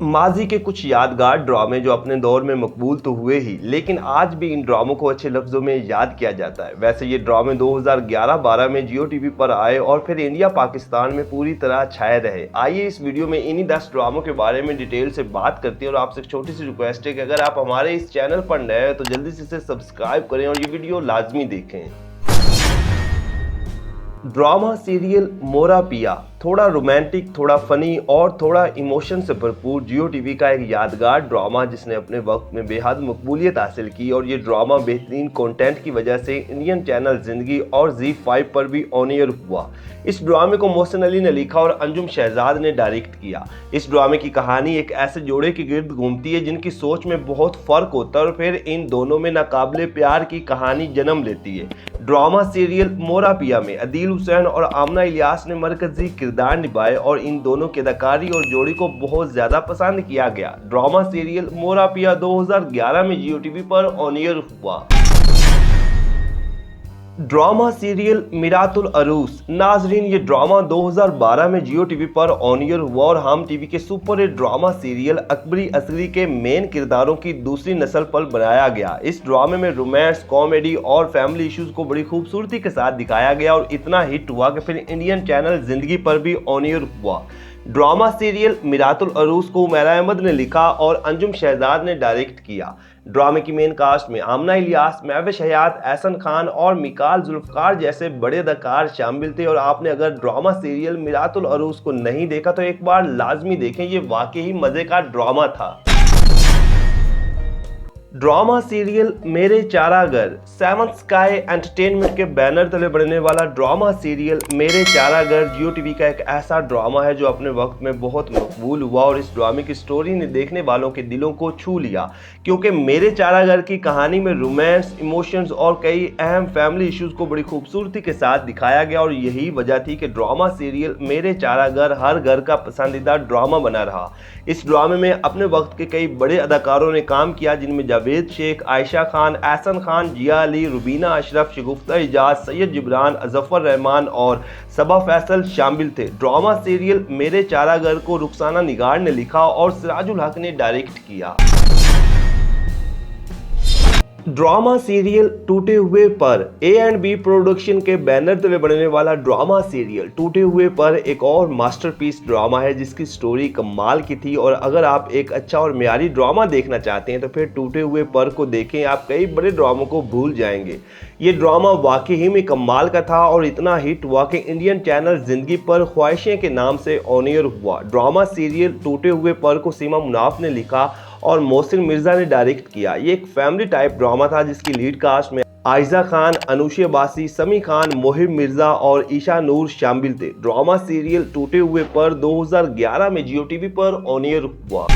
माजी के कुछ यादगार ड्रामे जो अपने दौर में मकबूल तो हुए ही, लेकिन आज भी इन ड्रामों को अच्छे लफ्ज़ों में याद किया जाता है। वैसे ये ड्रामे 2011-12 में जियो टीवी पर आए और फिर इंडिया पाकिस्तान में पूरी तरह छाए रहे। आइए इस वीडियो में इन्हीं 10 ड्रामों के बारे में डिटेल से बात करते हैं और आपसे एक छोटी सी रिक्वेस्ट है कि अगर आप हमारे इस चैनल पर नए हैं तो जल्दी से इसे सब्सक्राइब करें और ये वीडियो लाजमी देखें। ड्रामा सीरियल मोरा पिया थोड़ा रोमांटिक, थोड़ा फनी और थोड़ा इमोशन से भरपूर जियो टीवी का एक यादगार ड्रामा जिसने अपने वक्त में बेहद मकबूलियत हासिल की और ये ड्रामा बेहतरीन कंटेंट की वजह से इंडियन चैनल जिंदगी और ZEE5 पर भी ऑन एयर हुआ। इस ड्रामे को मोहसिन अली ने लिखा और अंजुम शहजाद ने डायरेक्ट किया। इस ड्रामे की कहानी एक ऐसे जोड़े के गिर्द घूमती है जिनकी सोच में बहुत फर्क होता है और फिर इन दोनों में नाकाबिले प्यार की कहानी जन्म लेती है। ड्रामा सीरियल मोरा पिया में अदील हुसैन और आमना इलियास ने मरकजी किरदार निभाए और इन दोनों की अदाकारी और जोड़ी को बहुत ज्यादा पसंद किया गया। ड्रामा सीरियल मोरा पिया 2011 में जियो टीवी पर ऑन एयर हुआ। Drama serial Miratul Uroos. नाजरीन, ये ड्रामा 2012 में जियो टीवी पर ऑन एयर हुआ और हम टीवी के super hit drama serial Akbari Asghari के मेन किरदारों की दूसरी नस्ल पर बनाया गया। इस ड्रामे में रोमांस, कॉमेडी और फैमिली इश्यूज को बड़ी खूबसूरती के साथ दिखाया गया और इतना हिट हुआ कि फिर इंडियन चैनल जिंदगी पर भी ऑन एयर हुआ। ड्रामा सीरियल मीरातुल अरूस को उमैरा अहमद ने लिखा और अंजुम शहजाद ने डायरेक्ट किया। ड्रामे की मेन कास्ट में आमना इलियास, महविश हयात, एहसन खान और मिकाल जुल्फकार जैसे बड़े अदाकार शामिल थे। और आपने अगर ड्रामा सीरियल मीरातुल अरूस को नहीं देखा तो एक बार लाजमी देखें, ये वाकई ही मजे का ड्रामा था। ड्रामा सीरियल मेरे चारागर। सेवंथ स्काई एंटरटेनमेंट के बैनर तले बनने वाला ड्रामा सीरियल मेरे चारागर जियो टीवी का एक ऐसा ड्रामा है जो अपने वक्त में बहुत मकबूल हुआ और इस ड्रामे की स्टोरी ने देखने वालों के दिलों को छू लिया, क्योंकि मेरे चारागर की कहानी में रोमांस, इमोशंस और कई अहम फैमिली इश्यूज को बड़ी खूबसूरती के साथ दिखाया गया और यही वजह थी कि ड्रामा सीरियल मेरे चारागर हर घर का पसंदीदा ड्रामा बना रहा। इस ड्रामे में अपने वक्त के कई बड़े अदाकारों ने काम किया, जिनमें जावेद शेख, आयशा खान, एहसन खान, जिया अली, रुबीना अशरफ, शगुफ्ता इजाज, सैयद जिब्रान, अजफर रहमान और सबा फैसल शामिल थे। ड्रामा सीरियल मेरे चारागर को रुखसाना निगार ने लिखा और सिराजुल हक ने डायरेक्ट किया। ड्रामा सीरियल टूटे हुए पर A&B प्रोडक्शन के बैनर तले बनने वाला ड्रामा सीरियल टूटे हुए पर एक और मास्टरपीस ड्रामा है जिसकी स्टोरी कमाल की थी। और अगर आप एक अच्छा और म्यारी ड्रामा देखना चाहते हैं तो फिर टूटे हुए पर को देखें, आप कई बड़े ड्रामों को भूल जाएंगे। ये ड्रामा वाकई ही में कमाल का था और इतना हिट हुआ कि इंडियन चैनल जिंदगी पर ख्वाहिशें के नाम से ऑन एयर हुआ। ड्रामा सीरियल टूटे हुए पर को सीमा मुनाफ ने लिखा और मोहसिन मिर्जा ने डायरेक्ट किया। ये एक फैमिली टाइप ड्रामा था जिसकी लीड कास्ट में आयजा खान, अनुशे बासी, समी खान, मोहिब मिर्जा और ईशा नूर शामिल थे। ड्रामा सीरियल टूटे हुए पर 2011 में जियो टीवी पर ऑन एयर हुआ।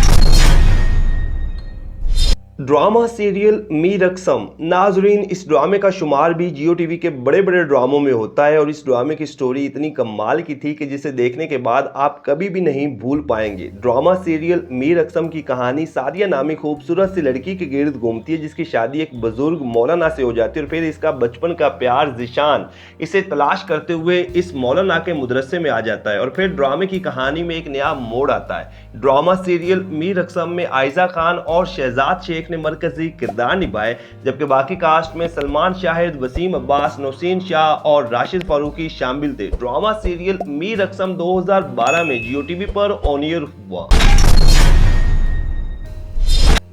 ड्रामा सीरियल मी रकसम। नाजरीन, इस ड्रामे का शुमार भी जियो टीवी के बड़े बड़े ड्रामों में होता है और इस ड्रामे की स्टोरी इतनी कमाल की थी कि जिसे देखने के बाद आप कभी भी नहीं भूल पाएंगे। ड्रामा सीरियल मी रकसम की कहानी सादिया नामी खूबसूरत सी लड़की के गिर्द घूमती है जिसकी शादी एक बुजुर्ग मौलाना से हो जाती है और फिर इसका बचपन का प्यार जिशान इसे तलाश करते हुए इस मौलाना के मदरसे में आ जाता है और फिर ड्रामे की कहानी में एक नया मोड़ आता है। ड्रामा सीरियल मी रकसम में आयजा खान और शहजाद शेख ने मरकजी किरदार निभाए, जबकि बाकी कास्ट में सलमान शाहिद, वसीम अब्बास, नौसीन शाह और राशिद फारूकी शामिल थे। ड्रामा सीरियल मी रकसम 2012 में जियो टीवी पर ऑन एयर हुआ।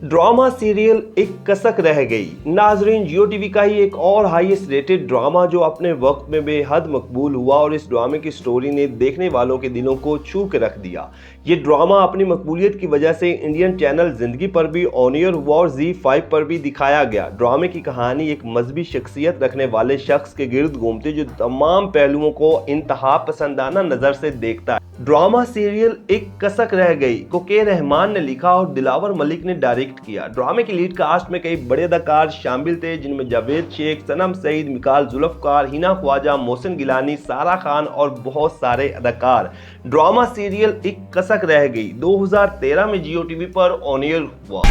ड्रामा सीरियल एक कसक रह गई। नाजरीन, जियो टीवी का ही एक और हाईएस्ट रेटेड ड्रामा जो अपने वक्त में बेहद मकबूल हुआ और इस ड्रामे की स्टोरी ने देखने वालों के दिलों को छू के रख दिया। ये ड्रामा अपनी मकबूलियत की वजह से इंडियन चैनल जिंदगी पर भी ऑन एयर हुआ और ZEE5 पर भी दिखाया गया। ड्रामे की कहानी एक मजहबी शख्सियत रखने वाले शख्स के गिर्द घूमती जो तमाम पहलुओं को इंतहा पसंदाना नजर से देखता है। ड्रामा सीरियल एक कसक रह गई को के रहमान ने लिखा और दिलावर मलिक ने डायरेक्ट किया। ड्रामे की लीड कास्ट में कई बड़े अदाकार शामिल थे जिनमें जावेद शेख, सनम सईद, मिकाल जुल्फकार, हिना ख्वाजा, मोहसिन गिलानी, सारा खान और बहुत सारे अदाकार। ड्रामा सीरियल एक कसक रह गई 2013 में जियो टीवी पर ऑन एयर हुआ।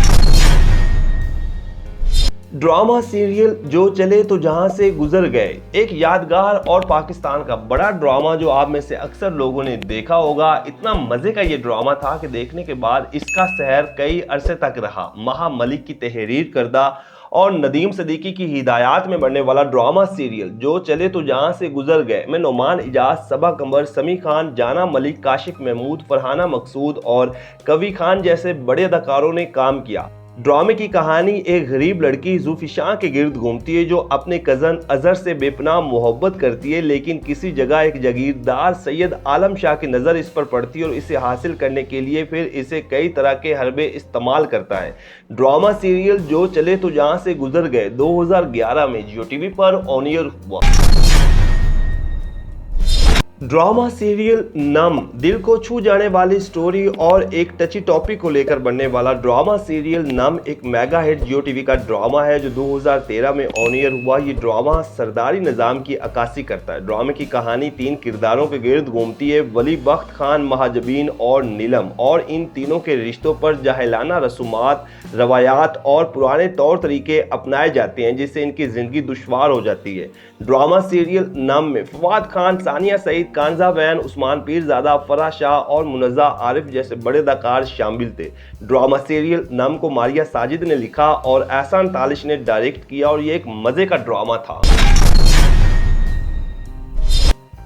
ड्रामा सीरियल जो चले तो जहां से गुजर गए, एक यादगार और पाकिस्तान का बड़ा ड्रामा जो आप में से अक्सर लोगों ने देखा होगा। इतना मजे का ये ड्रामा था कि देखने के बाद इसका सहर कई अरसे तक रहा। महा मलिक की तहरीर करदा और नदीम सदीकी की हिदायत में बनने वाला ड्रामा सीरियल जो चले तो जहां से गुजर गए में नोमान इजाज, सबा कमर, समी खान, जाना मलिक, काशिफ महमूद, फरहाना मकसूद और कवी खान जैसे बड़े अदाकारों ने काम किया। ड्रामे की कहानी एक गरीब लड़की ज़ुल्फ़िशां के गिर्द घूमती है जो अपने कज़न अज़हर से बेपनाह मोहब्बत करती है, लेकिन किसी जगह एक जागीरदार सैयद आलम शाह की नज़र इस पर पड़ती है और इसे हासिल करने के लिए फिर इसे कई तरह के हरबे इस्तेमाल करता है। ड्रामा सीरियल जो चले तो जहां से गुजर गए 2011 में जियो टीवी पर ऑन एयर हुआ। ड्रामा सीरियल नम दिल को छू जाने वाली स्टोरी और एक टची टॉपिक को लेकर बनने वाला ड्रामा सीरियल नम एक मेगा हिट जियो टीवी का ड्रामा है जो 2013 में ऑन एयर हुआ। ये ड्रामा सरदारी निज़ाम की अक्कासी करता है। ड्रामे की कहानी 3 किरदारों के गिर्द घूमती है, वली बख्त खान, महाजबीन और नीलम, और इन तीनों के रिश्तों पर जाहिलाना रसूमात, रवायात और पुराने तौर तरीके अपनाए जाते हैं जिससे इनकी ज़िंदगी दुश्वार हो जाती है। ड्रामा सीरियल नम में फवाद खान, सानिया सईद, कांजा बैन, उस्मान पीरजादा, फराह शाह और मुनज़्ज़ा आरिफ जैसे बड़े अदाकार शामिल थे। ड्रामा सीरियल नम को मारिया साजिद ने लिखा और एहसान तालिश ने डायरेक्ट किया और ये एक मजे का ड्रामा था।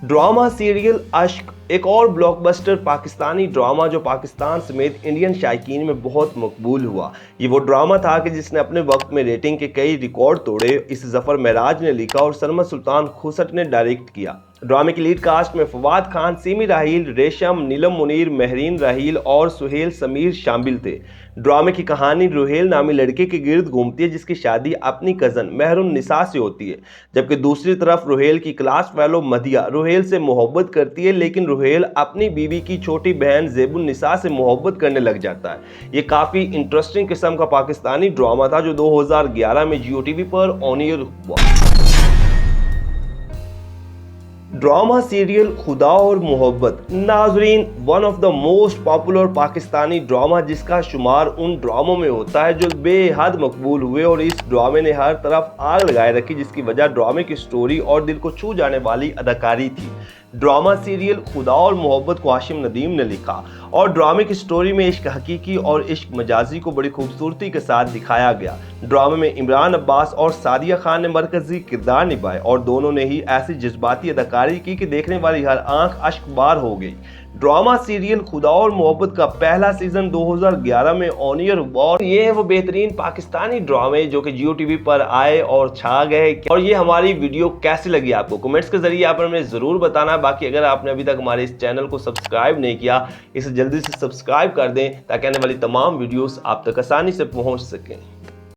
ड्रामा सीरियल अश्क एक और ब्लॉकबस्टर पाकिस्तानी ड्रामा जो पाकिस्तान समेत इंडियन शायकीन में बहुत मकबूल हुआ। ये वो ड्रामा था कि जिसने अपने वक्त में रेटिंग के कई रिकॉर्ड तोड़े। इस जफर महराज ने लिखा और सलमा सुल्तान खुसट ने डायरेक्ट किया। ड्रामे की लीड कास्ट में फवाद खान, सीमी राहील, रेशम, नीलम मुनीर, महरीन राहील और सुहेल समीर शामिल थे। ड्रामे की कहानी रुहेल नामी लड़के के गिर्द घूमती है जिसकी शादी अपनी कज़न महरुन निसा से होती है, जबकि दूसरी तरफ रुहेल की क्लास फेलो मदिया रुहेल से मोहब्बत करती है, लेकिन रुहेल अपनी बीवी की छोटी बहन ज़ेबुन निसा से मोहब्बत करने लग जाता है। ये काफ़ी इंटरेस्टिंग किस्म का पाकिस्तानी ड्रामा था जो 2011 में जियो टीवी पर ऑन एयर हुआ। ड्रामा सीरियल खुदा और मोहब्बत नाजरीन one of the most popular Pakistani drama जिसका शुमार उन ड्रामों में होता है जो बेहद मकबूल हुए, और इस ड्रामे ने हर तरफ आग लगाए रखी जिसकी वजह ड्रामे की स्टोरी और दिल को छू जाने वाली अदाकारी थी। ड्रामा सीरियल खुदा और मोहब्बत को हाशिम नदीम ने लिखा और ड्रामे की स्टोरी में इश्क हकीकी और इश्क मजाजी को बड़ी खूबसूरती के साथ दिखाया गया। ड्रामे में इमरान अब्बास और सादिया खान ने मरकजी किरदार निभाए और दोनों ने ही ऐसी जज्बाती अदाकारी की कि देखने वाली हर आंख अश्कबार हो गई। ड्रामा सीरियल खुदा और मोहब्बत का पहला सीजन 2011 में ऑन एयर हुआ और ये है वो बेहतरीन पाकिस्तानी ड्रामे जो कि जियो टीवी पर आए और छा गए। और ये हमारी वीडियो कैसी लगी आपको कमेंट्स के जरिए आप हमें जरूर बताना। बाकी अगर आपने अभी तक हमारे इस चैनल को सब्सक्राइब नहीं किया, इसे जल्दी से सब्सक्राइब कर दें ताकि आने वाली तमाम वीडियोस आप तक आसानी से पहुंच सकें।